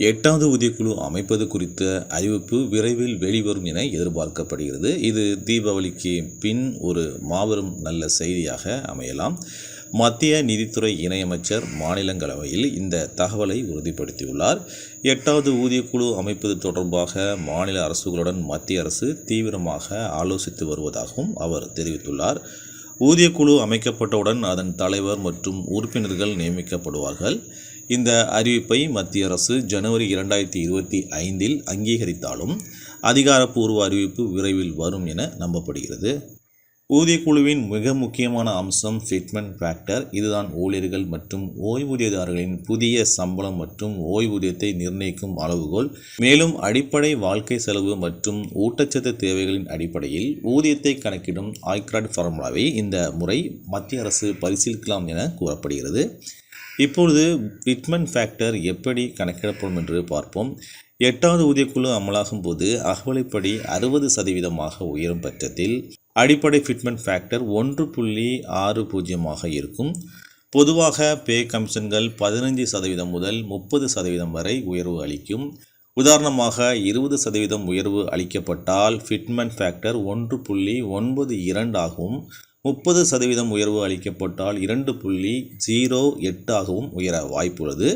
8வது ஊதியக்குழு அமைப்பது குறித்த அறிவிப்பு விரைவில் வெளிவரும் என எதிர்பார்க்கப்படுகிறது. இது தீபாவளிக்கு பின் ஒரு மாபெரும் நல்ல செய்தியாக அமையலாம். மத்திய நிதித்துறை இணையமைச்சர் மாநிலங்களவையில் இந்த தகவலை உறுதிப்படுத்தியுள்ளார். 8வது ஊதியக்குழு அமைப்பது தொடர்பாக மாநில அரசுகளுடன் மத்திய அரசு தீவிரமாக ஆலோசித்து வருவதாகவும் அவர் தெரிவித்துள்ளார். ஊதியக்குழு அமைக்கப்பட்டவுடன் அதன் தலைவர் மற்றும் உறுப்பினர்கள் நியமிக்கப்படுவார்கள். இந்த அறிவிப்பை மத்திய அரசு ஜனவரி 2025இல் அங்கீகரித்தாலும் அதிகாரப்பூர்வ அறிவிப்பு விரைவில் வரும் என நம்பப்படுகிறது. ஊதியக்குழுவின் மிக முக்கியமான அம்சம் ஃபிட்மென்ட் ஃபேக்டர். இதுதான் ஊழியர்கள் மற்றும் ஓய்வூதியதாரர்களின் புதிய சம்பளம் மற்றும் ஓய்வூதியத்தை நிர்ணயிக்கும் அளவுகோல். மேலும் அடிப்படை வாழ்க்கை செலவு மற்றும் ஊட்டச்சத்து தேவைகளின் அடிப்படையில் ஊதியத்தை கணக்கிடும் ஆய்க்ராட் ஃபார்முலாவை இந்த முறை மத்திய அரசு பரிசீலிக்கலாம் என கூறப்படுகிறது. இப்பொழுது ஃபிட்மென்ட் ஃபேக்டர் எப்படி கணக்கிடப்படும் என்று பார்ப்போம். 8வது ஊதியக்குழு அமலாகும் போது அகவலைப்படி 60% உயரும் பட்சத்தில் அடிப்படை ஃபிட்மென்ட் ஃபேக்டர் 1.60 இருக்கும். பொதுவாக பே கமிஷன்கள் 15% முதல் 30% வரை உயர்வு அளிக்கும். உதாரணமாக 20% உயர்வு அளிக்கப்பட்டால் ஃபிட்மென்ட் ஃபேக்டர் 1.92 ஆகவும் 30% உயர்வு அளிக்கப்பட்டால் 2.08 ஆகவும் உயர வாய்ப்புள்ளது.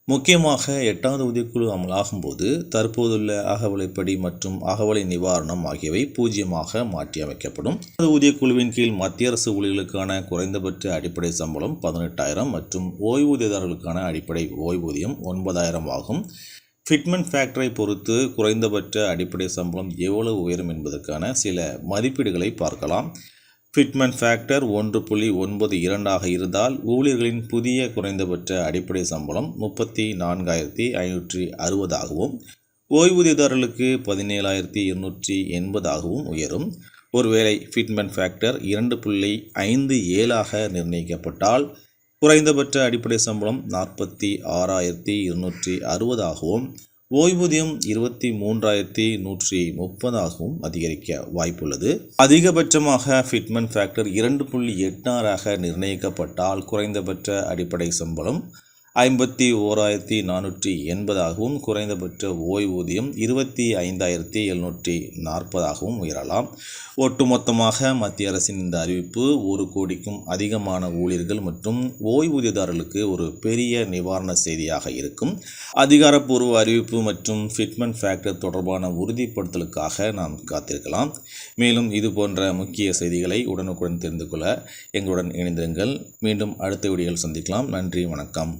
முக்கியமாக 8வது ஊதியக்குழு அமலாகும் போது தற்போதுள்ள அகவலைப்படி மற்றும் அகவலை நிவாரணம் ஆகியவை 0 மாற்றி அமைக்கப்படும். ஊதியக்குழுவின் கீழ் மத்திய அரசு ஊழியர்களுக்கான குறைந்தபட்ச அடிப்படை சம்பளம் 18,000 மற்றும் ஓய்வூதியதாரர்களுக்கான அடிப்படை ஓய்வூதியம் 9,000 ஆகும். ஃபிட்மென்ட் ஃபேக்டரை பொறுத்து குறைந்தபட்ச அடிப்படை சம்பளம் எவ்வளவு உயரும் என்பதற்கான சில மதிப்பீடுகளை பார்க்கலாம். ஃபிட்மென்ட் ஃபேக்டர் 1.92 இருந்தால் ஊழியர்களின் புதிய குறைந்தபட்ச அடிப்படை சம்பளம் 34,560 ஆகவும் ஓய்வூதியதாரர்களுக்கு 17,280 உயரும். ஒருவேளை ஃபிட்மென்ட் ஃபேக்டர் 2.57 நிர்ணயிக்கப்பட்டால் குறைந்தபட்ச அடிப்படை சம்பளம் 46,260 ஓய்வூதியம் 23,130 அதிகரிக்க வாய்ப்புள்ளது. அதிகபட்சமாக ஃபிட்மென்ட் ஃபேக்டர் 2.86 நிர்ணயிக்கப்பட்டால் குறைந்தபட்ச அடிப்படை சம்பளம் 51,480 குறைந்தபட்ச ஓய்வூதியம் 25,740 உயரலாம். ஒட்டுமொத்தமாக மத்திய அரசின் இந்த அறிவிப்பு 1 கோடிக்கும் அதிகமான ஊழியர்கள் மற்றும் ஓய்வூதியதாரர்களுக்கு ஒரு பெரிய நிவாரண செய்தியாக இருக்கும். அதிகாரப்பூர்வ அறிவிப்பு மற்றும் ஃபிட்மென்ட் ஃபேக்டர் தொடர்பான உறுதிப்படுத்தலுக்காக நாம் காத்திருக்கலாம். மேலும் இது போன்ற முக்கிய செய்திகளை உடனுக்குடன் தெரிந்து கொள்ள எங்களுடன் இணைந்திருங்கள். மீண்டும் அடுத்த வீடியோவில் சந்திக்கலாம். நன்றி, வணக்கம்.